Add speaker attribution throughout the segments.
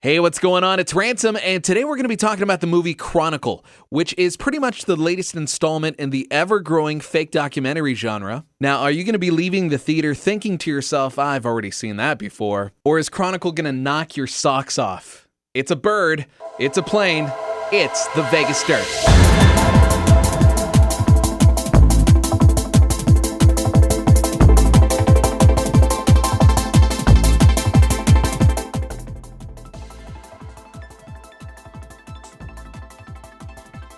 Speaker 1: Hey, what's going on? It's Ransom, and today we're going to be talking about the movie Chronicle, which is pretty much the latest installment in the ever-growing fake documentary genre. Now, are you going to be leaving the theater thinking to yourself, I've already seen that before? Or is Chronicle going to knock your socks off? It's a bird, it's a plane, it's the Vegas Dirt.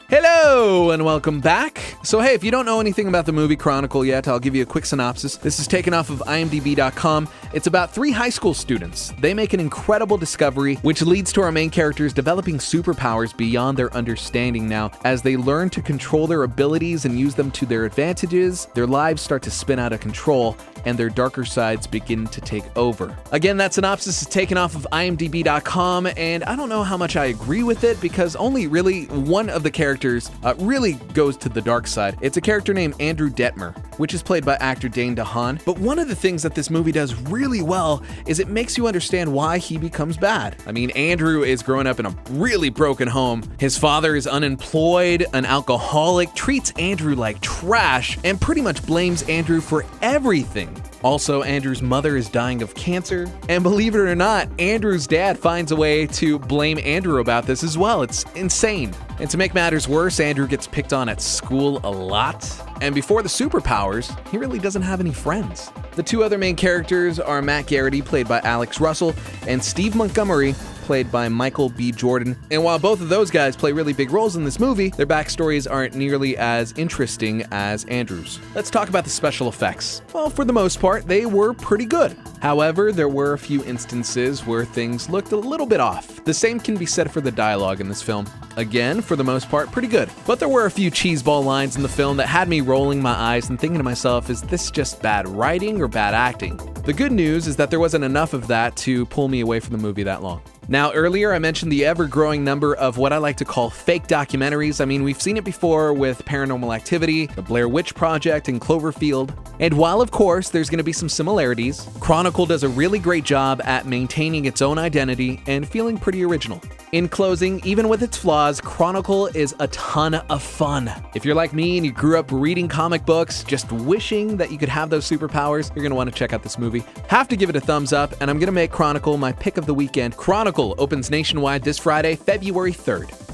Speaker 1: Hello and welcome back. So hey, if you don't know anything about the movie Chronicle yet, I'll give you a quick synopsis. This is taken off of imdb.com. It's about 3 high school students. They make an incredible discovery, which leads to our main characters developing superpowers beyond their understanding now. As they learn to control their abilities and use them to their advantages, their lives start to spin out of control and their darker sides begin to take over. Again, that synopsis is taken off of imdb.com, and I don't know how much I agree with it because only really one of the characters really goes to the dark side. It's a character named Andrew Detmer, which is played by actor Dane DeHaan. But one of the things that this movie does really well is it makes you understand why he becomes bad. I mean, Andrew is growing up in a really broken home. His father is unemployed, an alcoholic, treats Andrew like trash, and pretty much blames Andrew for everything. Also, Andrew's mother is dying of cancer, and believe it or not, Andrew's dad finds a way to blame Andrew about this as well. It's insane. And to make matters worse, Andrew gets picked on at school a lot. And before the superpowers, he really doesn't have any friends. The 2 other main characters are Matt Garrity, played by Alex Russell, and Steve Montgomery, played by Michael B. Jordan. And while both of those guys play really big roles in this movie, their backstories aren't nearly as interesting as Andrew's. Let's talk about the special effects. Well, for the most part, they were pretty good. However, there were a few instances where things looked a little bit off. The same can be said for the dialogue in this film. Again, for the most part, pretty good. But there were a few cheeseball lines in the film that had me rolling my eyes and thinking to myself, is this just bad writing or bad acting? The good news is that there wasn't enough of that to pull me away from the movie that long. Now, earlier I mentioned the ever-growing number of what I like to call fake documentaries. I mean, we've seen it before with Paranormal Activity, The Blair Witch Project, and Cloverfield. And while, of course, there's going to be some similarities, Chronicle does a really great job at maintaining its own identity and feeling pretty original. In closing, even with its flaws, Chronicle is a ton of fun. If you're like me and you grew up reading comic books, just wishing that you could have those superpowers, you're going to want to check out this movie. Have to give it a thumbs up, and I'm going to make Chronicle my pick of the weekend. Chronicle opens nationwide this Friday, February 3rd.